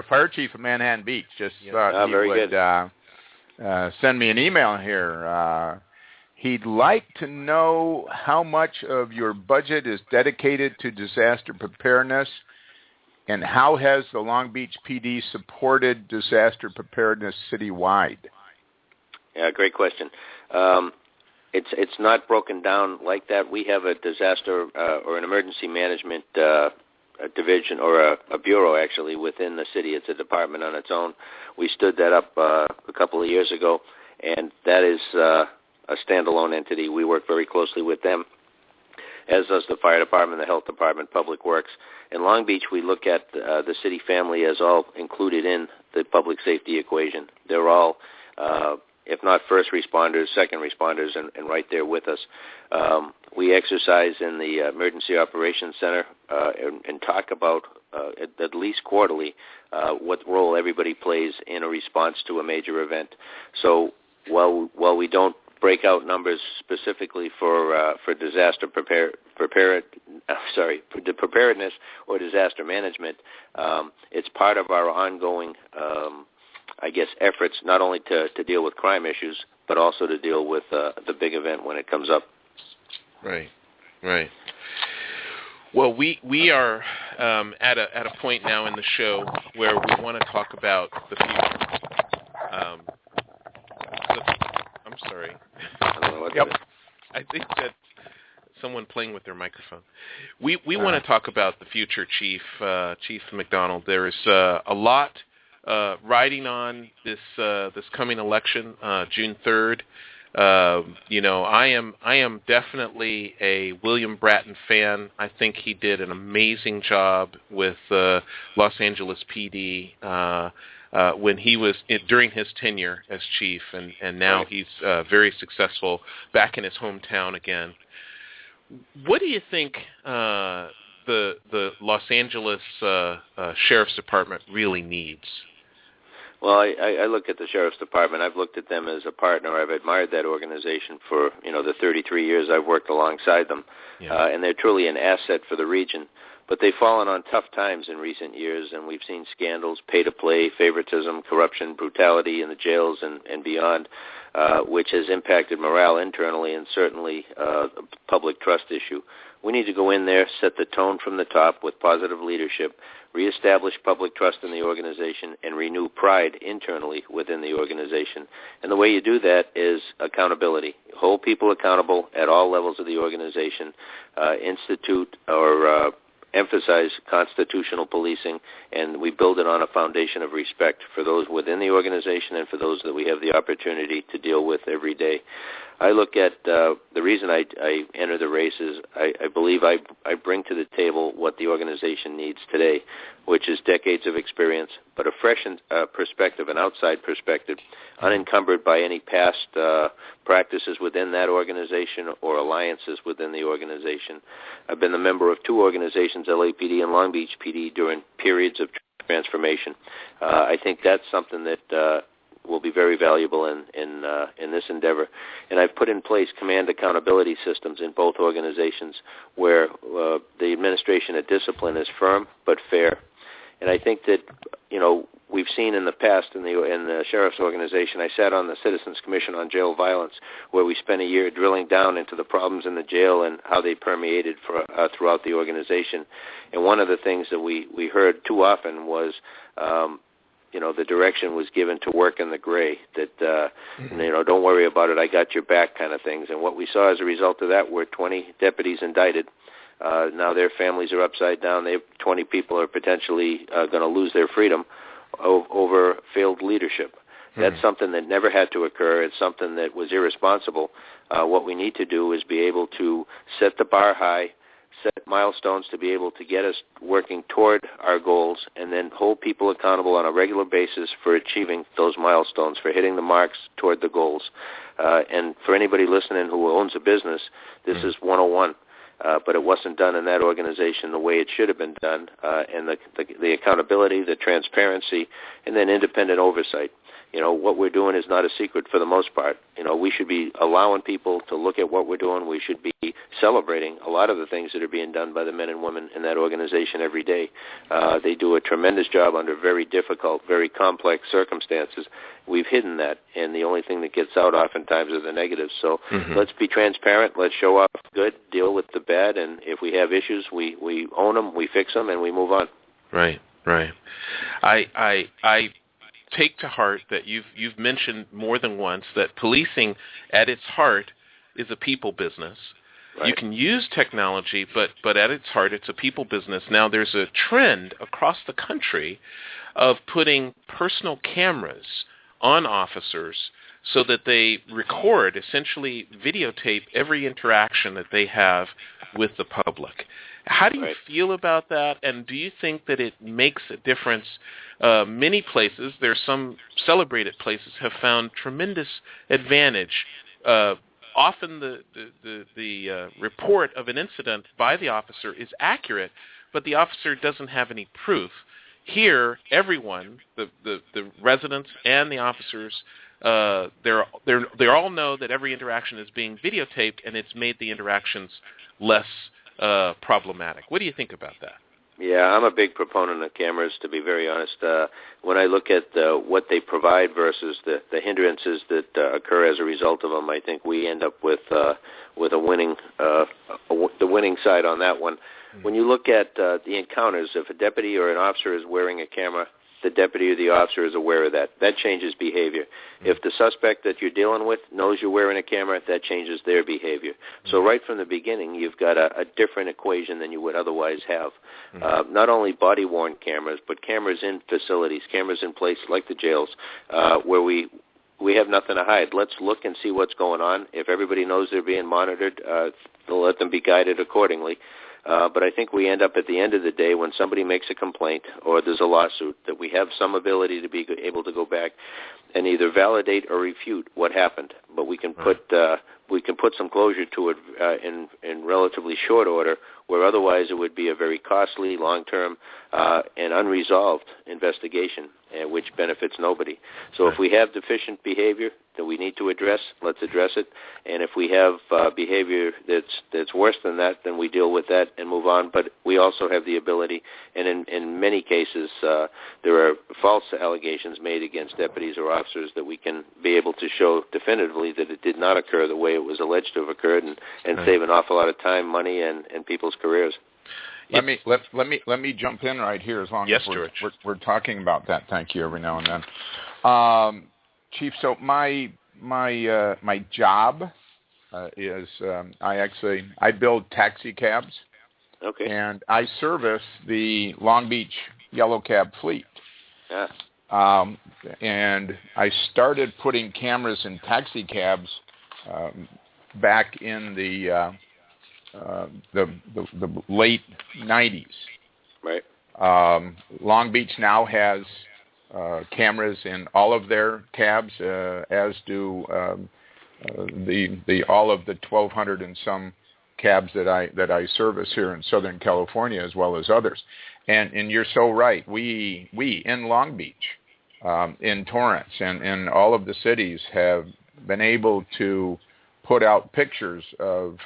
fire chief of Manhattan Beach just thought he would send me an email here. He'd like to know how much of your budget is dedicated to disaster preparedness, and how has the Long Beach PD supported disaster preparedness citywide? Yeah, great question. It's not broken down like that. We have a disaster or an emergency management a division or a bureau actually within the city. It's a department on its own. We stood that up a couple of years ago, and that is a standalone entity. We work very closely with them, as does the fire department, the health department, public works. In Long Beach, we look at the city family as all included in the public safety equation. They're all, if not first responders, second responders, and right there with us. We exercise in the Emergency Operations Center and talk about, at least quarterly, what role everybody plays in a response to a major event. So while we don't break out numbers specifically for disaster preparedness or disaster management. It's part of our ongoing, efforts not only to deal with crime issues, but also to deal with the big event when it comes up. Right. Well, we are at a point now in the show where we want to talk about the future. I'm sorry. I don't know what Yep. that is. I think that someone playing with their microphone. We want to talk about the future, Chief McDonnell. There is a lot riding on this coming election, June 3rd. I am definitely a William Bratton fan. I think he did an amazing job with Los Angeles PD when he was during his tenure as chief, and now he's very successful back in his hometown again. What do you think the Los Angeles Sheriff's Department really needs? Well, I look at the Sheriff's Department. I've looked at them as a partner. I've admired that organization for, the 33 years I've worked alongside them. Yeah. And they're truly an asset for the region. But they've fallen on tough times in recent years, and we've seen scandals, pay-to-play, favoritism, corruption, brutality in the jails and beyond, which has impacted morale internally and certainly the public trust issue. We need to go in there, set the tone from the top with positive leadership, reestablish public trust in the organization, and renew pride internally within the organization. And the way you do that is accountability. Hold people accountable at all levels of the organization, institute or emphasize constitutional policing, and we build it on a foundation of respect for those within the organization and for those that we have the opportunity to deal with every day. I look at the reason I enter the race is I believe I bring to the table what the organization needs today, which is decades of experience, but a fresh perspective, an outside perspective, unencumbered by any past practices within that organization or alliances within the organization. I've been the member of two organizations, LAPD and Long Beach PD, during periods of transformation. I think that's something that will be very valuable in this endeavor. And I've put in place command accountability systems in both organizations where the administration of discipline is firm but fair. And I think that, we've seen in the past in the Sheriff's Organization, I sat on the Citizens Commission on Jail Violence, where we spent a year drilling down into the problems in the jail and how they permeated throughout the organization. And one of the things that we heard too often was the direction was given to work in the gray, that, don't worry about it, I got your back kind of things. And what we saw as a result of that were 20 deputies indicted. Now their families are upside down. 20 people are potentially going to lose their freedom over failed leadership. That's something that never had to occur. It's something that was irresponsible. What we need to do is be able to set the bar high, set milestones to be able to get us working toward our goals, and then hold people accountable on a regular basis for achieving those milestones, for hitting the marks toward the goals. And for anybody listening who owns a business, this is 101. But it wasn't done in that organization the way it should have been done, and the accountability, the transparency, and then independent oversight. What we're doing is not a secret for the most part. We should be allowing people to look at what we're doing. We should be celebrating a lot of the things that are being done by the men and women in that organization every day. They do a tremendous job under very difficult, very complex circumstances. We've hidden that, and the only thing that gets out oftentimes are the negatives. So let's be transparent. Let's show up good, deal with the bad, and if we have issues, we own them, we fix them, and we move on. Right. I take to heart that you've mentioned more than once that policing at its heart is a people business. Right. You can use technology, but at its heart, it's a people business. Now, there's a trend across the country of putting personal cameras on officers so that they record, essentially videotape every interaction that they have with the public. How do you feel about that, and do you think that it makes a difference? Many places, there's some celebrated places, have found tremendous advantage. Often the report of an incident by the officer is accurate, but the officer doesn't have any proof. Here, everyone, the residents and the officers, they all know that every interaction is being videotaped, and it's made the interactions less problematic. What do you think about that? Yeah, I'm a big proponent of cameras, to be very honest. When I look at what they provide versus the hindrances that occur as a result of them, I think we end up with a winning, the winning side on that one. Mm-hmm. When you look at the encounters, if a deputy or an officer is wearing a camera, the deputy or the officer is aware of that. That changes behavior. If the suspect that you're dealing with knows you're wearing a camera, that changes their behavior. So right from the beginning, you've got a different equation than you would otherwise have. Not only body-worn cameras, but cameras in facilities, cameras in places like the jails, where we have nothing to hide. Let's look and see what's going on. If everybody knows they're being monitored, they'll let them be guided accordingly. But I think we end up at the end of the day when somebody makes a complaint or there's a lawsuit that we have some ability to be able to go back and either validate or refute what happened. But we can put some closure to it in relatively short order, where otherwise it would be a very costly, long-term, and unresolved investigation, which benefits nobody. So if we have deficient behavior that we need to address, let's address it. And if we have behavior that's worse than that, then we deal with that and move on. But we also have the ability, and in many cases, there are false allegations made against deputies or officers that we can be able to show definitively that it did not occur the way it was alleged to have occurred, and save an awful lot of time, money, and people's careers. Let me jump in right here as long as we're talking about that. Thank you every now and then, Chief. So my job is I build taxi cabs. Okay. And I service the Long Beach yellow cab fleet. Yeah. And I started putting cameras in taxi cabs back in the late 90s. Right. Long Beach now has cameras in all of their cabs, as do all of the 1,200 and some cabs that I service here in Southern California, as well as others. And you're so right. We in Long Beach, in Torrance, and in all of the cities have been able to put out pictures of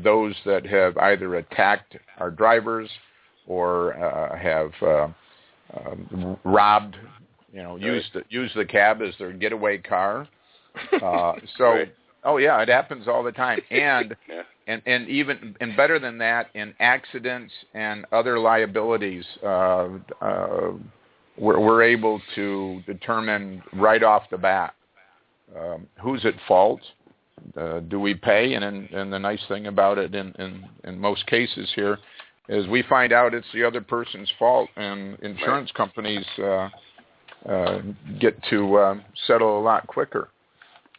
those that have either attacked our drivers or have robbed, used the cab as their getaway car. Oh yeah, it happens all the time, and and even better than that, in accidents and other liabilities, we're able to determine right off the bat who's at fault. Do we pay? And the nice thing about it, in most cases here, is we find out it's the other person's fault, and insurance companies get to settle a lot quicker.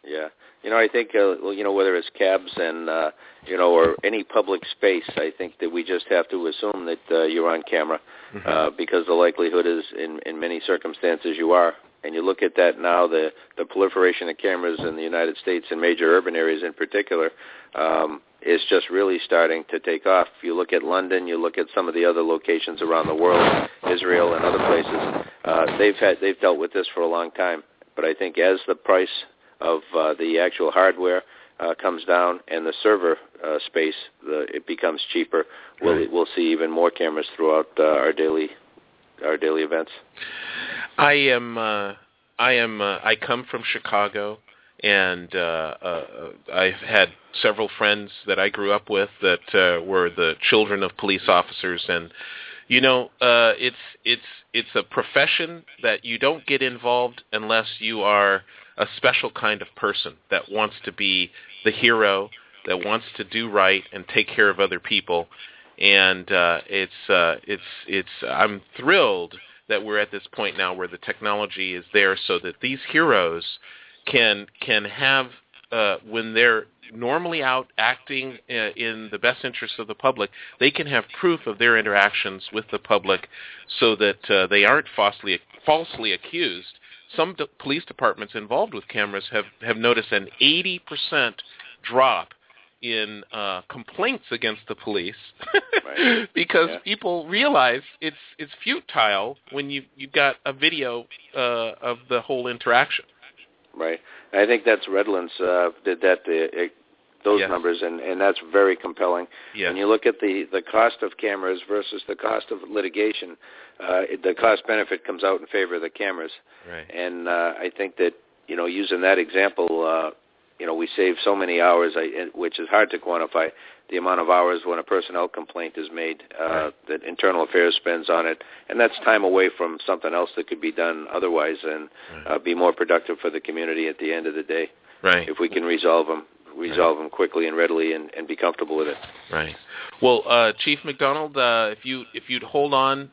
Yeah. I think, whether it's cabs and, or any public space, I think that we just have to assume that you're on camera, because the likelihood is in many circumstances you are. And you look at that now, the proliferation of cameras in the United States and major urban areas in particular is just really starting to take off. If you look at London, you look at some of the other locations around the world, Israel and other places, they've dealt with this for a long time. But I think as the price of the actual hardware comes down and the server space it becomes cheaper, we'll see even more cameras throughout our daily events. I come from Chicago, and I've had several friends that I grew up with that were the children of police officers, and it's a profession that you don't get involved unless you are a special kind of person that wants to be the hero, that wants to do right and take care of other people. And I'm thrilled that we're at this point now where the technology is there so that these heroes can have, when they're normally out acting in the best interest of the public, they can have proof of their interactions with the public so that they aren't falsely accused. Some police departments involved with cameras have noticed an 80% drop in complaints against the police because people realize it's futile when you've got a video of the whole interaction. Right. I think that's Redlands did that. Those numbers, and that's very compelling. Yes. When you look at the cost of cameras versus the cost of litigation, the cost-benefit comes out in favor of the cameras. Right. And I think that, using that example, we save so many hours, which is hard to quantify, the amount of hours when a personnel complaint is made that Internal Affairs spends on it. And that's time away from something else that could be done otherwise and be more productive for the community at the end of the day. Right. If we can resolve them quickly and readily and be comfortable with it. Right. Well, Chief McDonnell, if you'd hold on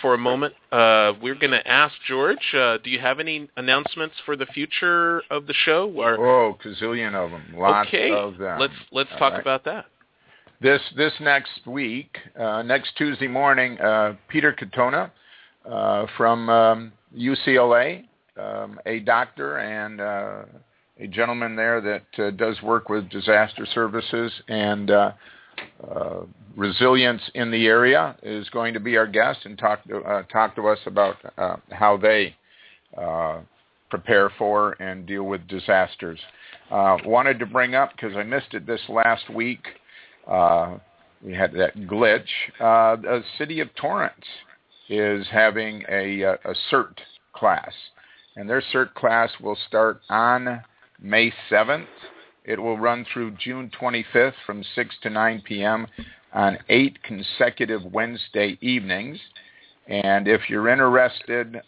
for a moment, we're going to ask George, do you have any announcements for the future of the show? Gazillion of them. Lots of them. Let's talk about that. This next week, next Tuesday morning, Peter Katona from UCLA, a doctor and a gentleman there that does work with disaster services and resilience in the area, is going to be our guest and talk to us about how they prepare for and deal with disasters. Wanted to bring up, because I missed it this last week, we had that glitch. The city of Torrance is having a CERT class, and their CERT class will start on May 7th. It will run through June 25th from 6 to 9 p.m. on 8 consecutive Wednesday evenings. And if you're interested,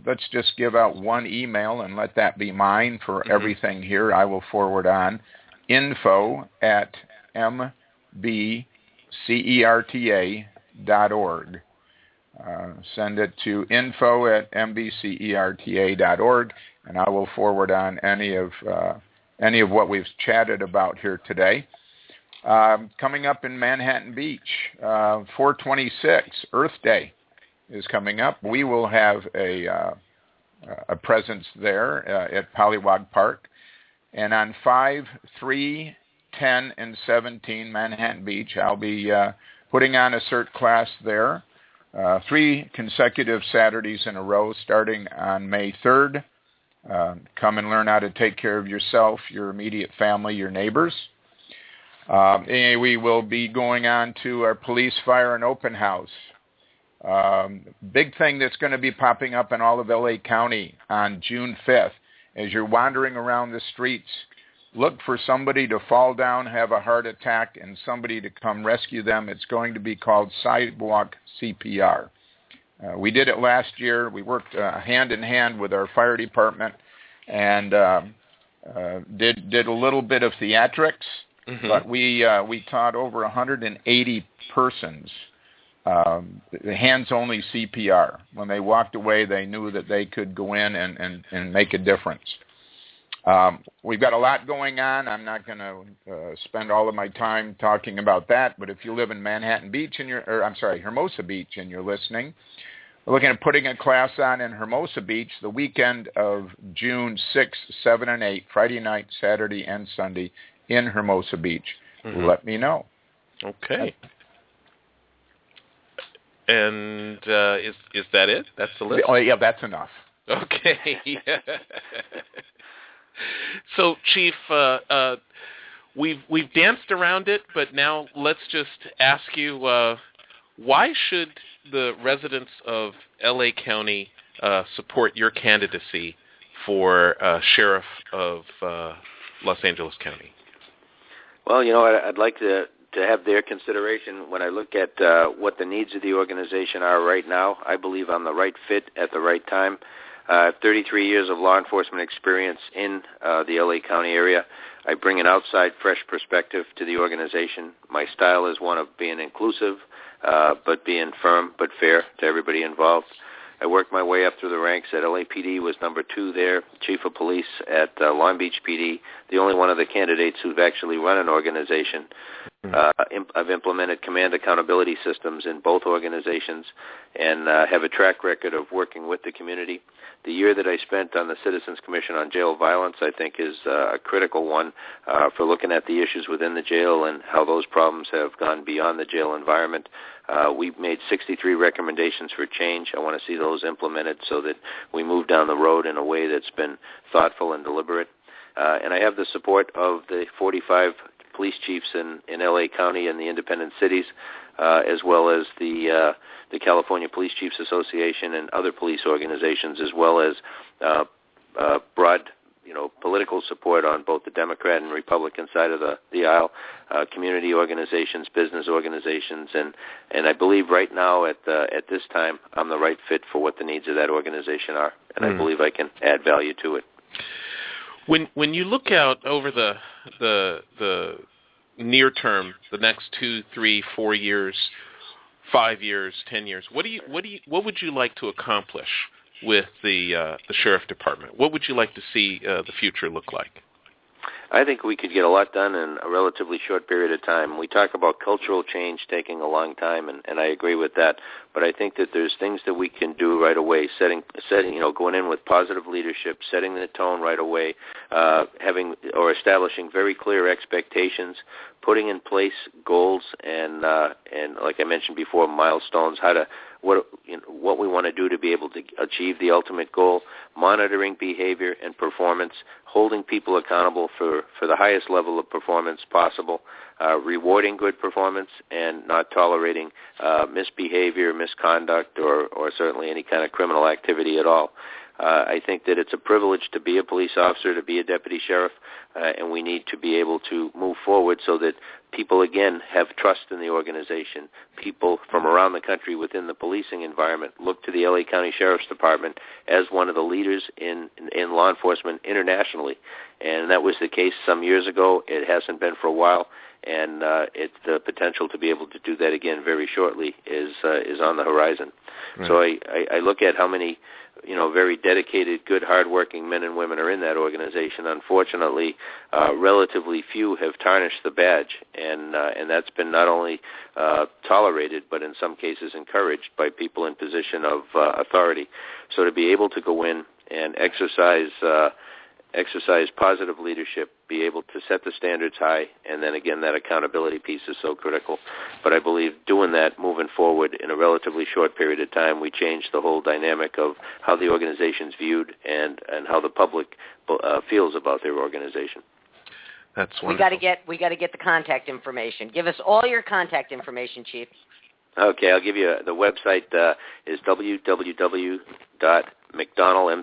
let's just give out one email and let that be mine for everything here. I will forward on info@mbcerta.org. Send it to info@mbcerta.org, and I will forward on any of what we've chatted about here today. Coming up in Manhattan Beach, 4/26, Earth Day is coming up. We will have a presence there at Pollywog Park. And on 5, 3, 10, and 17 Manhattan Beach, I'll be putting on a CERT class there. 3 consecutive Saturdays in a row starting on May 3rd. Come and learn how to take care of yourself, your immediate family, your neighbors. And we will be going on to our police, fire, and open house. Big thing that's going to be popping up in all of LA County on June 5th. As you're wandering around the streets, look for somebody to fall down, have a heart attack, and somebody to come rescue them. It's going to be called Sidewalk CPR. We did it last year. We worked hand in hand with our fire department and did a little bit of theatrics, but we taught over 180 persons hands-only CPR. When they walked away, they knew that they could go in and make a difference. We've got a lot going on. I'm not going to spend all of my time talking about that, but if you live in Manhattan Beach Hermosa Beach and you're listening, we're looking at putting a class on in Hermosa Beach the weekend of June 6, 7, and 8, Friday night, Saturday, and Sunday in Hermosa Beach. Let me know. Okay. And is that it? That's the list? Oh, yeah, that's enough. Okay. So, Chief, we've danced around it, but now let's just ask you, why should the residents of LA County support your candidacy for Sheriff of Los Angeles County? Well, I'd like to have their consideration. When I look at what the needs of the organization are right now, I believe I'm the right fit at the right time. I have 33 years of law enforcement experience in the LA County area. I bring an outside, fresh perspective to the organization. My style is one of being inclusive, but being firm but fair to everybody involved. I worked my way up through the ranks at LAPD, was number 2 there, Chief of Police at Long Beach PD, the only one of the candidates who've actually run an organization. I've implemented command accountability systems in both organizations and have a track record of working with the community. The year that I spent on the Citizens Commission on Jail Violence, I think, is a critical one for looking at the issues within the jail and how those problems have gone beyond the jail environment. We've made 63 recommendations for change. I want to see those implemented so that we move down the road in a way that's been thoughtful and deliberate. And I have the support of the 45 police chiefs in L.A. County and the independent cities, as well as the California Police Chiefs Association and other police organizations, as well as broad, political support on both the Democrat and Republican side of the aisle, community organizations, business organizations, and I believe right now at this time I'm the right fit for what the needs of that organization are, and I believe I can add value to it. When you look out over the near term, the next 2, 3, 4 years, 5 years, 10 years, what would you like to accomplish with the sheriff department? What would you like to see the future look like? I think we could get a lot done in a relatively short period of time. We talk about cultural change taking a long time, and I agree with that. But I think that there's things that we can do right away, setting, going in with positive leadership, setting the tone right away, establishing very clear expectations, putting in place goals and like I mentioned before, milestones, what we want to do to be able to achieve the ultimate goal, monitoring behavior and performance, holding people accountable for the highest level of performance possible, rewarding good performance, and not tolerating misbehavior, misconduct, or certainly any kind of criminal activity at all. I think that it's a privilege to be a police officer, to be a deputy sheriff, and we need to be able to move forward so that people, again, have trust in the organization. People from around the country within the policing environment look to the L.A. County Sheriff's Department as one of the leaders in law enforcement internationally. And that was the case some years ago. It hasn't been for a while, and it's the potential to be able to do that again very shortly is on the horizon. Right. So I look at how many very dedicated, good, hardworking men and women are in that organization. Unfortunately, relatively few have tarnished the badge, and that's been not only tolerated, but in some cases encouraged by people in position of authority. So to be able to go in and exercise positive leadership, be able to set the standards high, and then again that accountability piece is so critical. But I believe doing that, moving forward in a relatively short period of time, we change the whole dynamic of how the organization's viewed and how the public feels about their organization. That's wonderful. We got to get the contact information. Give us all your contact information, Chief. Okay, I'll give you the website is www.McDonnell, McDonnell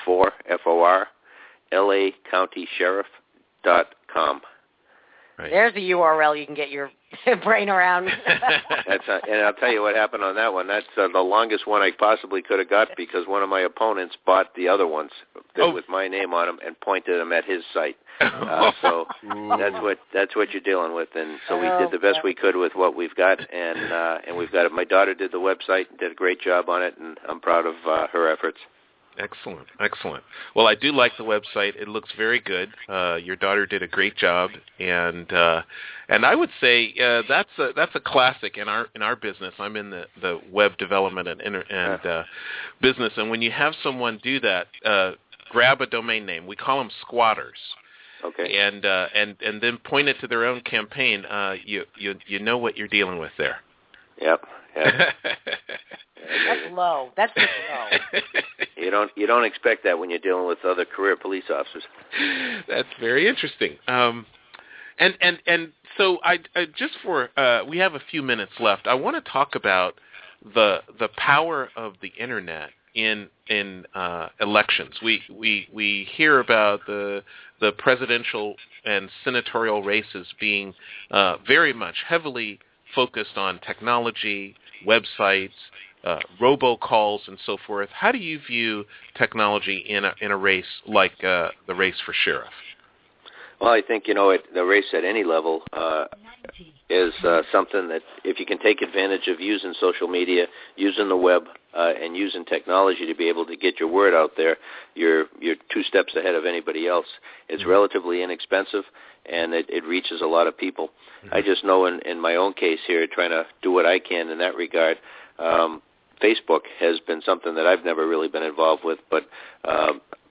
4 FOR LACountySheriff.com. Right. There's the URL you can get your brain around. And I'll tell you what happened on that one. That's the longest one I possibly could have got because one of my opponents bought the other ones with my name on them and pointed them at his site. So that's what you're dealing with. And so we did the best we could with what we've got, and we've got it. My daughter did the website and did a great job on it, and I'm proud of her efforts. Excellent. Well, I do like the website. It looks very good. Your daughter did a great job, and I would say that's a classic in our business. I'm in the web development and business, and when you have someone do that, grab a domain name. We call them squatters. Okay. And then point it to their own campaign. You know what you're dealing with there. Yep. That's low. That's just low. You don't expect that when you're dealing with other career police officers. That's very interesting. And so I just for we have a few minutes left. I want to talk about the power of the internet in elections. We hear about the presidential and senatorial races being very much heavily focused on technology, websites, robocalls, and so forth. How do you view technology in a race like the race for sheriff? Well, I think, the race at any level is something that if you can take advantage of using social media, using the web, and using technology to be able to get your word out there, you're 2 steps ahead of anybody else. It's relatively inexpensive, and it reaches a lot of people. I just know in my own case here, trying to do what I can in that regard, Facebook has been something that I've never really been involved with, but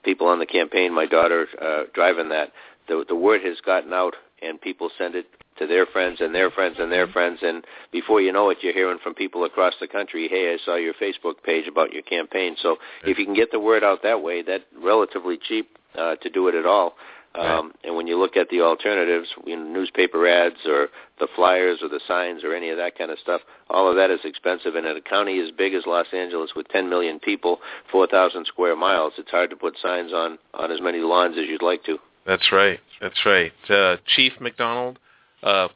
people on the campaign, my daughter driving that, the word has gotten out, and people send it to their friends and their friends and their friends, and before you know it, you're hearing from people across the country, hey, I saw your Facebook page about your campaign. So if you can get the word out that way, that's relatively cheap to do it at all. And when you look at the alternatives, newspaper ads or the flyers or the signs or any of that kind of stuff, all of that is expensive. And in a county as big as Los Angeles with 10 million people, 4,000 square miles, it's hard to put signs on as many lawns as you'd like to. That's right. That's right. Chief McDonnell,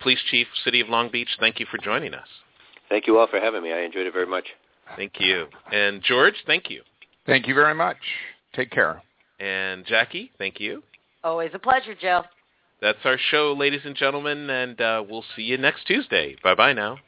Police Chief, City of Long Beach, thank you for joining us. Thank you all for having me. I enjoyed it very much. Thank you. And George, thank you. Thank you very much. Take care. And Jackie, thank you. Always a pleasure, Joe. That's our show, ladies and gentlemen, and we'll see you next Tuesday. Bye-bye now.